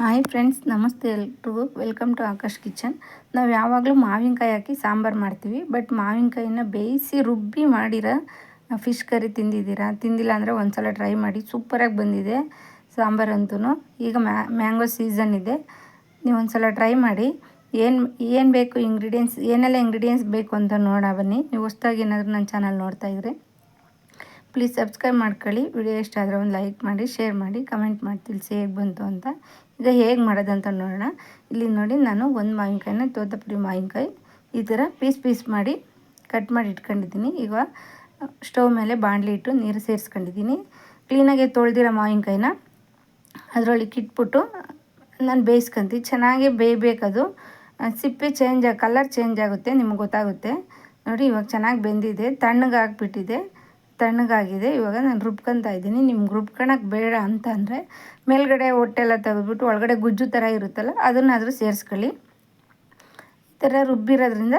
Hi friends, ನಮಸ್ತೆ ಎಲ್ರಿಗೂ. Welcome to Akash kitchen. ನಾವು ಯಾವಾಗಲೂ ಮಾವಿನಕಾಯಿ ಹಾಕಿ ಸಾಂಬಾರು ಮಾಡ್ತೀವಿ. ಬಟ್ ಮಾವಿನಕಾಯಿನ ಬೇಯಿಸಿ ರುಬ್ಬಿ ಮಾಡಿರೋ ಫಿಶ್ ಕರಿ ತಿಂದಿಲ್ಲ ಅಂದರೆ ಒಂದು ಸಲ ಟ್ರೈ ಮಾಡಿ. ಸೂಪರಾಗಿ ಬಂದಿದೆ ಸಾಂಬಾರಂತೂ. ಈಗ ಮ್ಯಾಂಗೋ ಸೀಸನ್ ಇದೆ. ನೀವು ಒಂದು ಸಲ ಟ್ರೈ ಮಾಡಿ. ಏನು ಬೇಕು ಏನೆಲ್ಲ ಇಂಗ್ರೀಡಿಯೆಂಟ್ಸ್ ಬೇಕು ಅಂತ ಬನ್ನಿ. ನೀವು ಹೊಸ್ದಾಗಿ ಏನಾದರೂ ನನ್ನ ಚಾನಲ್ ನೋಡ್ತಾಯಿದ್ರೆ ಪ್ಲೀಸ್ ಸಬ್ಸ್ಕ್ರೈಬ್ ಮಾಡ್ಕೊಳ್ಳಿ. ವಿಡಿಯೋ ಇಷ್ಟ ಆದರೆ ಒಂದು ಲೈಕ್ ಮಾಡಿ, ಶೇರ್ ಮಾಡಿ, ಕಮೆಂಟ್ ಮಾಡಿ ತಿಳಿಸಿ ಹೇಗೆ ಬಂತು ಅಂತ. ಈಗ ಹೇಗೆ ಮಾಡೋದಂತ ನೋಡೋಣ. ಇಲ್ಲಿ ನೋಡಿ, ನಾನು ಒಂದು ಮಾವಿನಕಾಯಿನ ತೋತಪುರಿ ಮಾವಿನಕಾಯಿ ಈ ಥರ ಪೀಸ್ ಮಾಡಿ ಕಟ್ ಮಾಡಿ ಇಟ್ಕೊಂಡಿದ್ದೀನಿ. ಈಗ ಸ್ಟವ್ ಮೇಲೆ ಬಾಣಲಿ ಇಟ್ಟು ನೀರು ಸೇರಿಸ್ಕೊಂಡಿದ್ದೀನಿ. ಕ್ಲೀನಾಗಿ ತೊಳೆದಿರೋ ಮಾವಿನಕಾಯಿನ ಅದರೊಳಗೆ ಇಟ್ಬಿಟ್ಟು ನಾನು ಬೇಯಿಸ್ಕೊಂತೀನಿ. ಚೆನ್ನಾಗಿ ಬೇಯಬೇಕದು. ಸಿಪ್ಪೆ ಕಲರ್ ಚೇಂಜ್ ಆಗುತ್ತೆ, ನಿಮ್ಗೆ ಗೊತ್ತಾಗುತ್ತೆ ನೋಡಿ. ಇವಾಗ ಚೆನ್ನಾಗಿ ಬೆಂದಿದೆ, ತಣ್ಣಗಾಗಿದೆ. ಇವಾಗ ನಾನು ರುಬ್ಕೊತಾ ಇದ್ದೀನಿ. ನಿಮ್ಗೆ ರುಬ್ಕೊಳಕ್ಕೆ ಬೇಡ ಅಂತ ಅಂದರೆ ಮೇಲ್ಗಡೆ ಹೊಟ್ಟೆಲ್ಲ ತೆಗೆದ್ಬಿಟ್ಟು ಒಳಗಡೆ ಗುಜ್ಜು ಥರ ಇರುತ್ತಲ್ಲ, ಅದನ್ನಾದರೂ ಸೇರಿಸ್ಕೊಳ್ಳಿ. ಈ ಥರ ರುಬ್ಬಿರೋದ್ರಿಂದ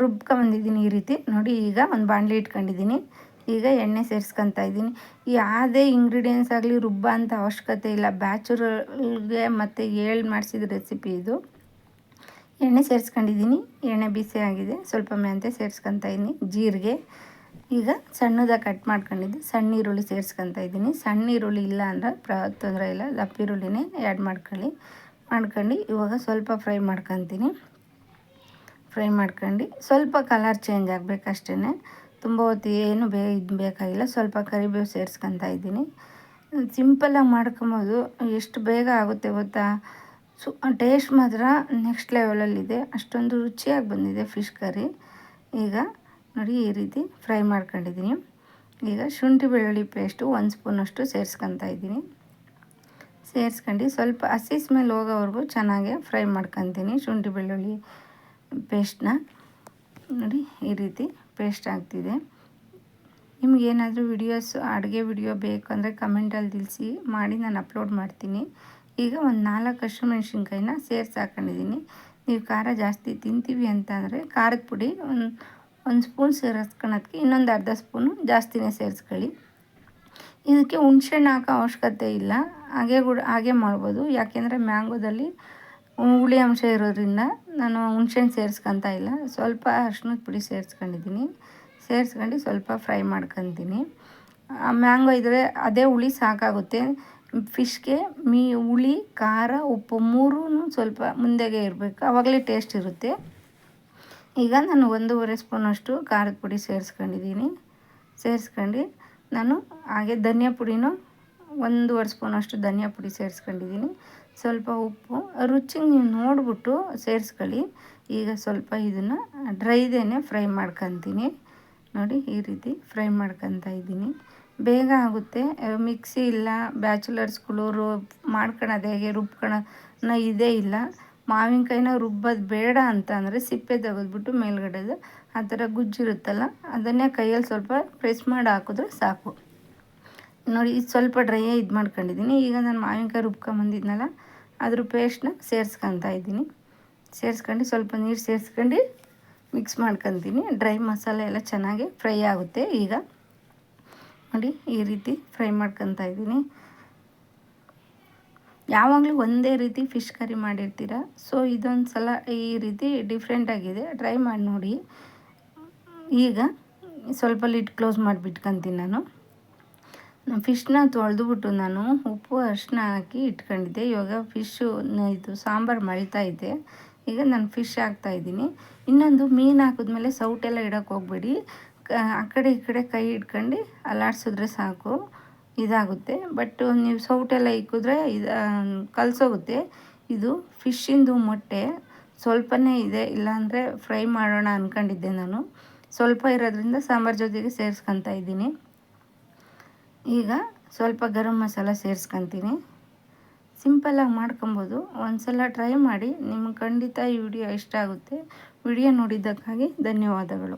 ರುಬ್ಕೊಂಬಂದಿದ್ದೀನಿ ಈ ರೀತಿ ನೋಡಿ. ಈಗ ಒಂದು ಬಾಣಲಿ ಇಟ್ಕೊಂಡಿದ್ದೀನಿ. ಈಗ ಎಣ್ಣೆ ಸೇರಿಸ್ಕೊತಾ ಇದ್ದೀನಿ. ಯಾವುದೇ ಇಂಗ್ರೀಡಿಯೆಂಟ್ಸ್ ಆಗಲಿ ಅಂತ ಅವಶ್ಯಕತೆ ಇಲ್ಲ. ಬ್ಯಾಚುರಲ್ಗೆ ಮತ್ತು ಮಾಡಿಸಿದ ರೆಸಿಪಿ ಇದು. ಎಣ್ಣೆ ಸೇರಿಸ್ಕೊಂಡಿದ್ದೀನಿ. ಎಣ್ಣೆ ಬಿಸಿ ಆಗಿದೆ. ಸ್ವಲ್ಪ ಮೆಂತ್ಯ ಸೇರಿಸ್ಕೊತಾ ಇದ್ದೀನಿ, ಜೀರಿಗೆ. ಈಗ ಸಣ್ಣದಾಗಿ ಕಟ್ ಮಾಡ್ಕೊಂಡಿದ್ದು ಸಣ್ಣ ಈರುಳ್ಳಿ ಸೇರಿಸ್ಕೊತಾ ಇದ್ದೀನಿ. ಸಣ್ಣ ಈರುಳ್ಳಿ ಇಲ್ಲ ಅಂದರೆ ತೊಂದರೆ ಇಲ್ಲ, ದಪ್ಪ ಈರುಳ್ಳಿನೇ ಆ್ಯಡ್ ಮಾಡ್ಕೊಂಡು ಇವಾಗ ಸ್ವಲ್ಪ ಫ್ರೈ ಮಾಡ್ಕೊಂಡು ಸ್ವಲ್ಪ ಕಲರ್ ಚೇಂಜ್ ಆಗಬೇಕಷ್ಟೇ. ತುಂಬ ಹೊತ್ತು ಏನು ಬೇಕಾಗಿಲ್ಲ. ಸ್ವಲ್ಪ ಕರಿಬೇವು ಸೇರಿಸ್ಕೊತಾ ಇದ್ದೀನಿ. ಸಿಂಪಲ್ಲಾಗಿ ಮಾಡ್ಕೊಬೋದು. ಎಷ್ಟು ಬೇಗ ಆಗುತ್ತೆ ಗೊತ್ತಾ. ಟೇಸ್ಟ್ ಮಾತ್ರ ನೆಕ್ಸ್ಟ್ ಲೆವೆಲಲ್ಲಿದೆ. ಅಷ್ಟೊಂದು ರುಚಿಯಾಗಿ ಬಂದಿದೆ ಫಿಶ್ ಕರಿ. ಈಗ ನೋಡಿ, ಈ ರೀತಿ ಫ್ರೈ ಮಾಡ್ಕೊಂಡಿದ್ದೀನಿ. ಈಗ ಶುಂಠಿ ಬೆಳ್ಳುಳ್ಳಿ ಪೇಸ್ಟು 1 ಸ್ಪೂನಷ್ಟು ಸೇರಿಸ್ಕೊತಾ ಇದ್ದೀನಿ. ಸೇರಿಸ್ಕೊಂಡು ಸ್ವಲ್ಪ ಹಸಿ ಸ್ಮೆಲ್ ಹೋಗೋವರೆಗೂ ಚೆನ್ನಾಗಿ ಫ್ರೈ ಮಾಡ್ಕೊತೀನಿ. ಶುಂಠಿ ಬೆಳ್ಳುಳ್ಳಿ ಪೇಸ್ಟನ್ನ ನೋಡಿ, ಈ ರೀತಿ ಪೇಸ್ಟ್ ಆಗ್ತಿದೆ. ನಿಮಗೇನಾದರೂ ಅಡುಗೆ ವಿಡಿಯೋ ಬೇಕು ಅಂದರೆ ಕಮೆಂಟಲ್ಲಿ ತಿಳಿಸಿ, ಮಾಡಿ ನಾನು ಅಪ್ಲೋಡ್ ಮಾಡ್ತೀನಿ. ಈಗ ಒಂದು 4 ಹಸಿಮೆಣ್ಸಿನ್ಕಾಯಿನ ಹಾಕೊಂಡಿದ್ದೀನಿ. ನೀವು ಖಾರ ಜಾಸ್ತಿ ತಿಂತೀವಿ ಅಂತ ಅಂದರೆ ಖಾರದ ಪುಡಿ ಒಂದು ಸ್ಪೂನ್ ಸೇರಿಸ್ಕೊಳೋದಕ್ಕೆ ಇನ್ನೊಂದು ಅರ್ಧ ಸ್ಪೂನು ಜಾಸ್ತಿನೇ ಸೇರಿಸ್ಕೊಳ್ಳಿ. ಇದಕ್ಕೆ ಹುಣಸೆಹಣ್ಣು ಹಾಕೋ ಅವಶ್ಯಕತೆ ಇಲ್ಲ, ಹಾಗೆ ಮಾಡ್ಬೋದು. ಯಾಕೆಂದರೆ ಮ್ಯಾಂಗೋದಲ್ಲಿ ಹುಳಿ ಅಂಶ ಇರೋದ್ರಿಂದ ನಾನು ಹುಣಸೆಹಣ್ಣು ಸೇರಿಸ್ಕೊತಾ ಇಲ್ಲ. ಸ್ವಲ್ಪ ಅರಿಶಿಣದ ಪುಡಿ ಸೇರಿಸ್ಕೊಂಡು ಸ್ವಲ್ಪ ಫ್ರೈ ಮಾಡ್ಕೊತೀನಿ. ಮ್ಯಾಂಗೋ ಇದ್ದರೆ ಅದೇ ಹುಳಿ ಸಾಕಾಗುತ್ತೆ. ಫಿಶ್ಗೆ ಹುಳಿ, ಖಾರ, ಉಪ್ಪು 3 ಸ್ವಲ್ಪ ಮುಂದೆಗೆ ಇರಬೇಕು, ಆವಾಗಲೇ ಟೇಸ್ಟ್ ಇರುತ್ತೆ. ಈಗ ನಾನು 1.5 ಸ್ಪೂನಷ್ಟು ಖಾರದ ಪುಡಿ ಸೇರಿಸ್ಕೊಂಡು ನಾನು ಹಾಗೆ ಧನಿಯಾ ಪುಡಿನೂ 1.5 ಸ್ಪೂನಷ್ಟು ಧನಿಯಾ ಪುಡಿ ಸೇರಿಸ್ಕೊಂಡಿದ್ದೀನಿ. ಸ್ವಲ್ಪ ಉಪ್ಪು ರುಚಿಗೆ ನೀವು ನೋಡಿಬಿಟ್ಟು ಸೇರಿಸ್ಕೊಳ್ಳಿ. ಈಗ ಸ್ವಲ್ಪ ಇದನ್ನು ಡ್ರೈದೇನೆ ಫ್ರೈ ಮಾಡ್ಕೊತೀನಿ ನೋಡಿ. ಈ ರೀತಿ ಫ್ರೈ ಮಾಡ್ಕೊತಾ ಇದ್ದೀನಿ. ಬೇಗ ಆಗುತ್ತೆ. ಮಿಕ್ಸಿ ಇಲ್ಲ, ಬ್ಯಾಚುಲರ್ಸ್ಗಳು ಮಾಡ್ಕೊಳೋದು ಹೇಗೆ ರುಬ್ಕೊಳೋ ಇದೇ ಇಲ್ಲ. ಮಾವಿನಕಾಯಿನ ರುಬ್ಬೋದು ಬೇಡ ಅಂತ ಅಂದರೆ ಸಿಪ್ಪೆ ತೆಗೆದ್ಬಿಟ್ಟು ಮೇಲ್ಗಡೆದು ಆ ಥರ ಗುಜ್ಜಿರುತ್ತಲ್ಲ, ಅದನ್ನೇ ಕೈಯಲ್ಲಿ ಸ್ವಲ್ಪ ಪ್ರೆಸ್ ಮಾಡಿ ಹಾಕಿದ್ರೆ ಸಾಕು ನೋಡಿ. ಇದು ಸ್ವಲ್ಪ ಡ್ರೈಯೇ ಮಾಡ್ಕೊಂಡಿದ್ದೀನಿ. ಈಗ ನಾನು ಮಾವಿನಕಾಯಿ ರುಬ್ಕೊಂಬಂದಿದ್ನಲ್ಲ, ಅದ್ರ ಪೇಸ್ಟ್ನ ಸೇರಿಸ್ಕೊತಾ ಇದ್ದೀನಿ. ಸೇರಿಸ್ಕೊಂಡು ಸ್ವಲ್ಪ ನೀರು ಸೇರಿಸ್ಕೊಂಡು ಮಿಕ್ಸ್ ಮಾಡ್ಕೊತೀನಿ. ಡ್ರೈ ಮಸಾಲೆ ಎಲ್ಲ ಚೆನ್ನಾಗಿ ಫ್ರೈ ಆಗುತ್ತೆ. ಈಗ ನೋಡಿ, ಈ ರೀತಿ ಫ್ರೈ ಮಾಡ್ಕೊತಾ ಇದ್ದೀನಿ. ಯಾವಾಗಲೂ ಒಂದೇ ರೀತಿ ಫಿಶ್ ಕರಿ ಮಾಡಿರ್ತೀರ. ಸೊ ಇದೊಂದು ಸಲ ಈ ರೀತಿ ಡಿಫ್ರೆಂಟಾಗಿದೆ, ಟ್ರೈ ಮಾಡಿ ನೋಡಿ. ಈಗ ಸ್ವಲ್ಪ ಲಿಡ್ ಕ್ಲೋಸ್ ಮಾಡಿಬಿಟ್ಕೊತೀನಿ. ನಾನು ಫಿಶ್ನ ತೊಳೆದುಬಿಟ್ಟು ನಾನು ಉಪ್ಪು ಅರಿಶಿನ ಹಾಕಿ ಇಟ್ಕೊಂಡಿದ್ದೆ. ಇವಾಗ ಇದು ಸಾಂಬಾರು ಮಳಿತಾ ಇದೆ. ಈಗ ನಾನು ಫಿಶ್ ಹಾಕ್ತಾಯಿದ್ದೀನಿ. ಇನ್ನೊಂದು, ಮೀನು ಹಾಕಿದ್ಮೇಲೆ ಸೌಟೆಲ್ಲ ಇಡೋಕ್ಕೆ ಹೋಗಬೇಡಿ. ಆ ಕಡೆ ಈ ಕಡೆ ಕೈ ಇಟ್ಕೊಂಡು ಅಲ್ಲಾಡಿಸಿದ್ರೆ ಸಾಕು, ಇದಾಗುತ್ತೆ. ಬಟ್ ನೀವು ಸೌಟೆಲ್ಲ ಇಕ್ಕಿದ್ರೆ ಕಲಸೋಗುತ್ತೆ. ಇದು ಫಿಶ್ಶಿಂದು ಮೊಟ್ಟೆ ಸ್ವಲ್ಪನೇ ಇದೆ, ಇಲ್ಲಾಂದರೆ ಫ್ರೈ ಮಾಡೋಣ ಅಂದ್ಕೊಂಡಿದ್ದೆ. ನಾನು ಸ್ವಲ್ಪ ಇರೋದ್ರಿಂದ ಸಾಂಬಾರು ಜೊತೆಗೆ ಸೇರಿಸ್ಕೊತಾ ಇದ್ದೀನಿ. ಈಗ ಸ್ವಲ್ಪ ಗರಂ ಮಸಾಲ ಸೇರಿಸ್ಕೊತೀನಿ. ಸಿಂಪಲ್ಲಾಗಿ ಮಾಡ್ಕೊಬೋದು. ಒಂದು ಸಲ ಟ್ರೈ ಮಾಡಿ. ನಿಮ್ಗೆ ಖಂಡಿತ ಈ ವಿಡಿಯೋ ಇಷ್ಟ ಆಗುತ್ತೆ. ವಿಡಿಯೋ ನೋಡಿದ್ದಕ್ಕಾಗಿ ಧನ್ಯವಾದಗಳು.